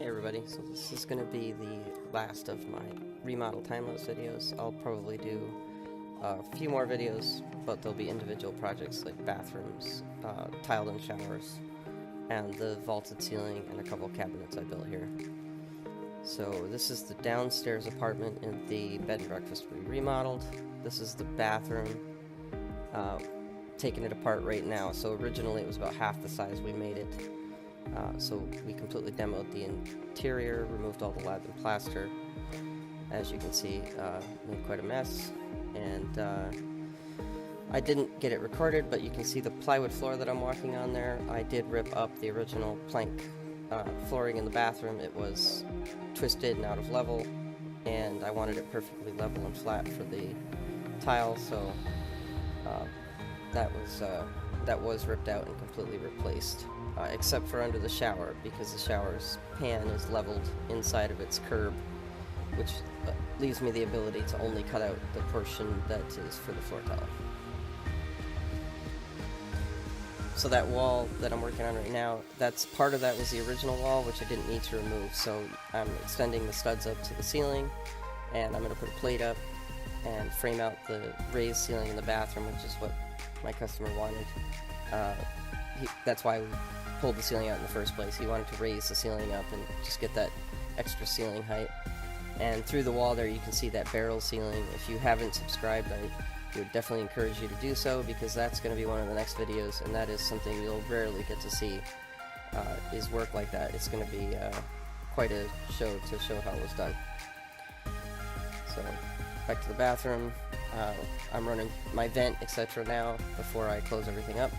everybody, so this is going to be the last of my remodel time-lapse videos. I'll probably do a few more videos, but they'll be individual projects like bathrooms, tiled-in showers, and the vaulted ceiling and a couple cabinets I built here. So this is the downstairs apartment in the bed and breakfast we remodeled. This is the bathroom, taking it apart right now. So originally it was about half the size we made it. So we completely demoed the interior, removed all the lath and plaster. As you can see, made quite a mess. And I didn't get it recorded, but you can see the plywood floor that I'm walking on there. I did rip up the original plank flooring in the bathroom. It was twisted and out of level, and I wanted it perfectly level and flat for the tile, so that was ripped out and completely replaced, except for under the shower, because the shower's pan is leveled inside of its curb, which leaves me the ability to only cut out the portion that is for the floor tile. So that wall that I'm working on right now, part of that was the original wall, which I didn't need to remove, so I'm extending the studs up to the ceiling, and I'm going to put a plate up and frame out the raised ceiling in the bathroom, which is what my customer wanted. That's why we pulled the ceiling out in the first place. He wanted to raise the ceiling up and just get that extra ceiling height. And through the wall there you can see that barrel ceiling. If you haven't subscribed, I would definitely encourage you to do so, because that's going to be one of the next videos, and that is something you'll rarely get to see, is work like that. It's going to be quite a show to show how it was done. So back to the bathroom. I'm running my vent, etc. now before I close everything up.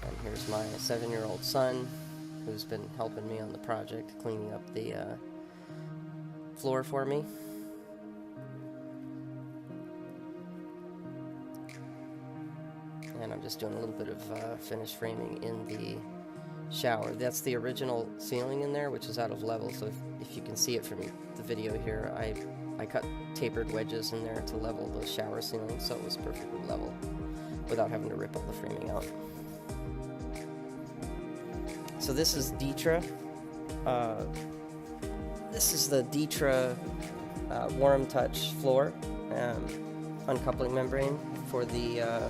And here's my 7-year-old son, who's been helping me on the project, cleaning up the floor for me. And I'm just doing a little bit of finish framing in the shower. That's the original ceiling in there, which is out of level, so if you can see it from the video here, I cut tapered wedges in there to level the shower ceiling so it was perfectly level without having to rip all the framing out. So this is Ditra. This is the Ditra Warm Touch floor uncoupling membrane for the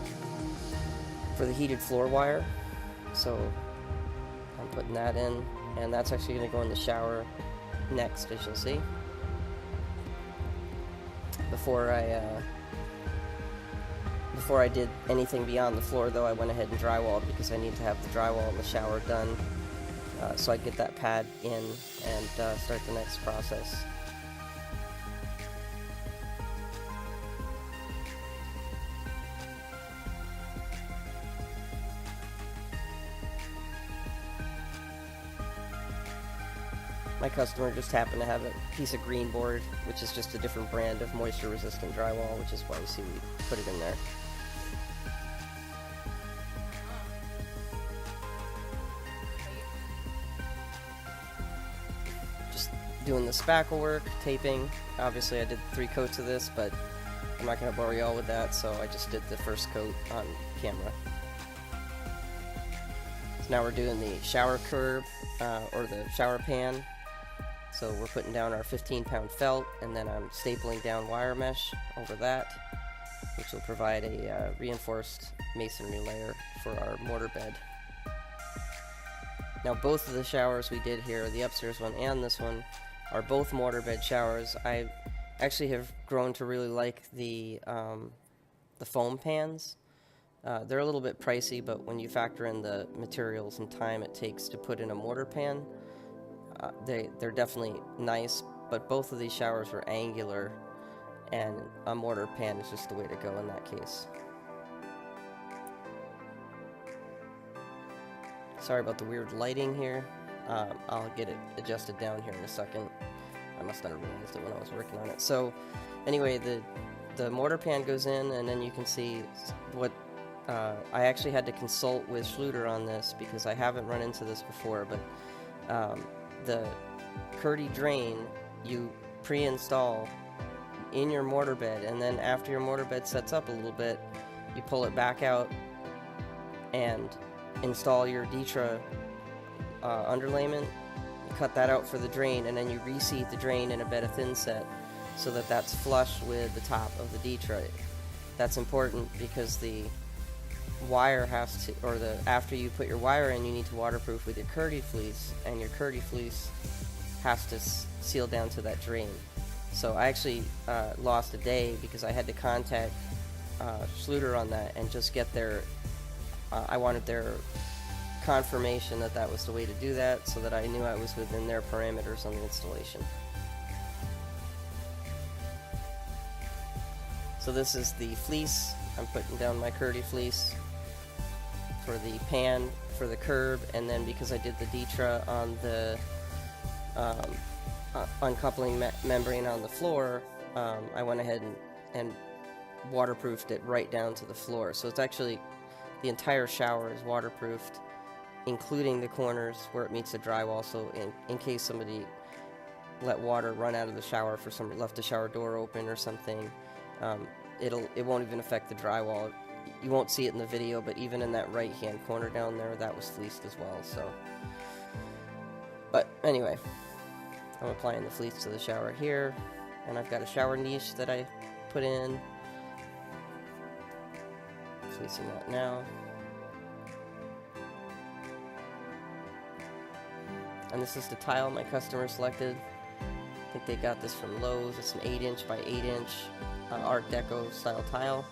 heated floor wire. So I'm putting that in, and that's actually going to go in the shower next, as you'll see. Before I did anything beyond the floor, though, I went ahead and drywalled, because I need to have the drywall in the shower done so I get that pad in and start the next process. My customer just happened to have a piece of green board, which is just a different brand of moisture-resistant drywall, which is why you see we put it in there. Just doing the spackle work, taping. Obviously I did 3 coats of this, but I'm not going to bore you all with that, so I just did the first coat on camera. So now we're doing the shower curb, or the shower pan. So we're putting down our 15-pound felt, and then I'm stapling down wire mesh over that, which will provide a reinforced masonry layer for our mortar bed. Now both of the showers we did here, the upstairs one and this one, are both mortar bed showers. I actually have grown to really like the foam pans. They're a little bit pricey, but when you factor in the materials and time it takes to put in a mortar pan, they're definitely nice, but both of these showers are angular, and a mortar pan is just the way to go in that case. Sorry about the weird lighting here. I'll get it adjusted down here in a second. I must not have realized it when I was working on it. So anyway, the mortar pan goes in, and then you can see what I actually had to consult with Schluter on this, because I haven't run into this before, but the Curdy drain you pre-install in your mortar bed, and then after your mortar bed sets up a little bit, you pull it back out and install your Ditra underlayment cut that out for the drain, and then you reseat the drain in a bed of thin set so that that's flush with the top of the Detroit. That's important because the wire has to, or after you put your wire in, you need to waterproof with your Curdy fleece, and your Curdy fleece has to seal down to that drain. So I actually lost a day because I had to contact Schluter on that and just get their, I wanted their confirmation that that was the way to do that, so that I knew I was within their parameters on the installation. So this is the fleece. I'm putting down my Curdy fleece for the pan, for the curb, and then because I did the Detra on the uncoupling membrane on the floor, I went ahead and waterproofed it right down to the floor. So it's actually, the entire shower is waterproofed, including the corners where it meets the drywall, so in case somebody let water run out of the shower for somebody left the shower door open or something, it won't even affect the drywall. You won't see it in the video, but even in that right hand corner down there, that was fleeced as well. So, but anyway, I'm applying the fleece to the shower here, and I've got a shower niche that I put in, fleecing that now. And this is the tile my customer selected. I think they got this from Lowe's. It's an 8" by 8" Art Deco style tile.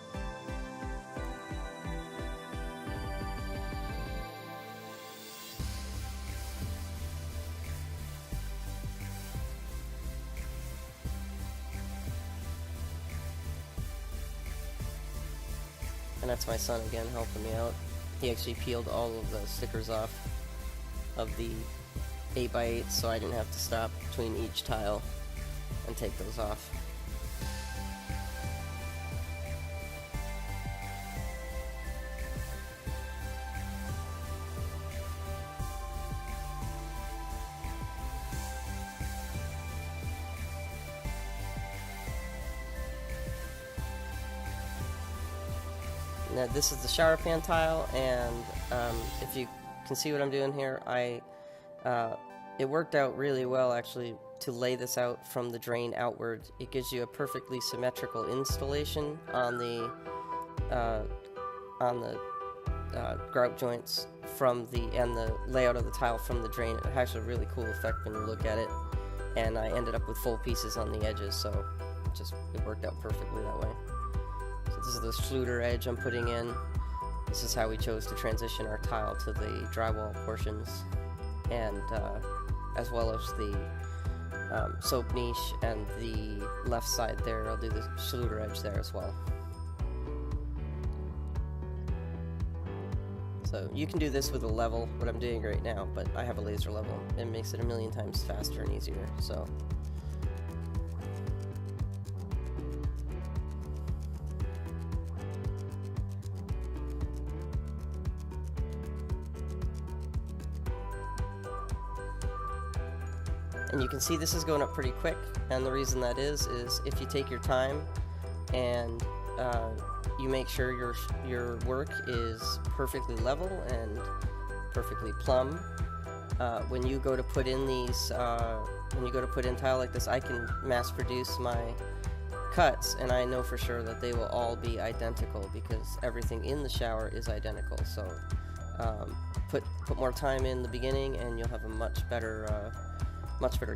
And that's my son again helping me out. He actually peeled all of the stickers off of the 8x8, so I didn't have to stop between each tile and take those off. Now this is the shower pan tile, and if you can see what I'm doing here, it worked out really well actually to lay this out from the drain outward. It gives you a perfectly symmetrical installation on the grout joints and the layout of the tile from the drain. It has a really cool effect when you look at it, and I ended up with full pieces on the edges, so it worked out perfectly that way. So this is the Schluter edge I'm putting in. This is how we chose to transition our tile to the drywall portions, and as well as the soap niche and the left side there. I'll do the Schluter edge there as well. So you can do this with a level, what I'm doing right now, but I have a laser level. It makes it a million times faster and easier. So. And you can see this is going up pretty quick, and the reason that is if you take your time and you make sure your work is perfectly level and perfectly plumb. When you go to put in tile like this, I can mass produce my cuts, and I know for sure that they will all be identical because everything in the shower is identical. So put more time in the beginning, and you'll have a much better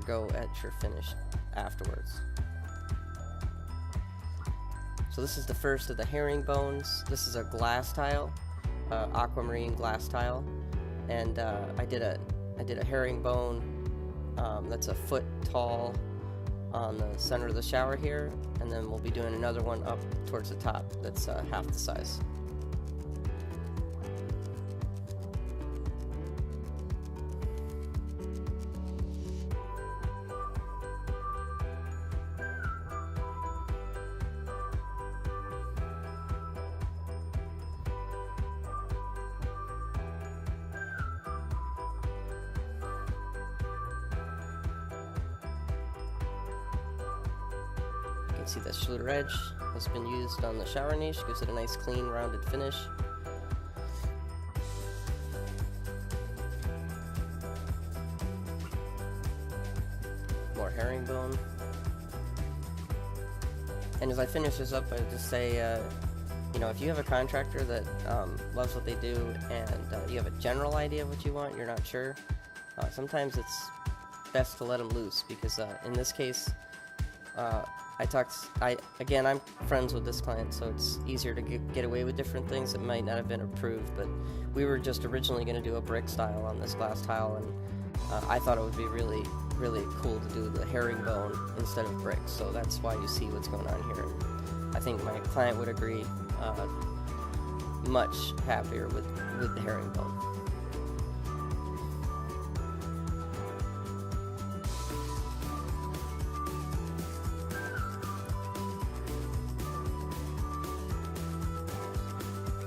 go at your finish afterwards. So this is the first of the herringbones. This is a glass tile, aquamarine glass tile, and I did a herringbone that's a foot tall on the center of the shower here, and then we'll be doing another one up towards the top that's half the size. See that Schluter edge has been used on the shower niche, gives it a nice clean rounded finish. more herringbone. And as I finish this up, I just say, you know, if you have a contractor that loves what they do and you have a general idea of what you want, you're not sure, sometimes it's best to let them loose, because in this case, again, I'm friends with this client, so it's easier to get away with different things that might not have been approved, but we were just originally going to do a brick style on this glass tile, and I thought it would be really, really cool to do the herringbone instead of brick, so that's why you see what's going on here. I think my client would agree, much happier with the herringbone.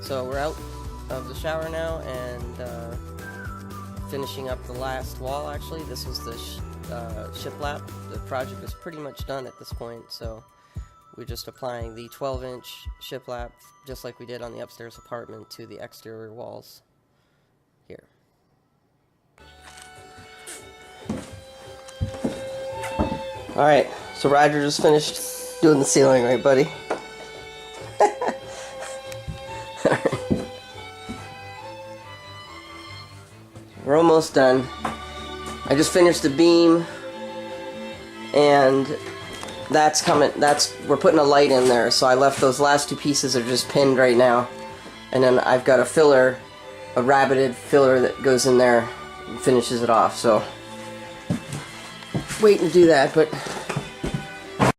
So we're out of the shower now and finishing up the last wall. Actually, this was the shiplap. The project is pretty much done at this point, so we're just applying the 12-inch shiplap, just like we did on the upstairs apartment, to the exterior walls here. Alright, so Roger just finished doing the ceiling, right, buddy? We're almost done. I just finished the beam, and we're putting a light in there, so I left those last two pieces are just pinned right now, and then I've got a filler, a rabbited filler that goes in there and finishes it off, so waiting to do that, but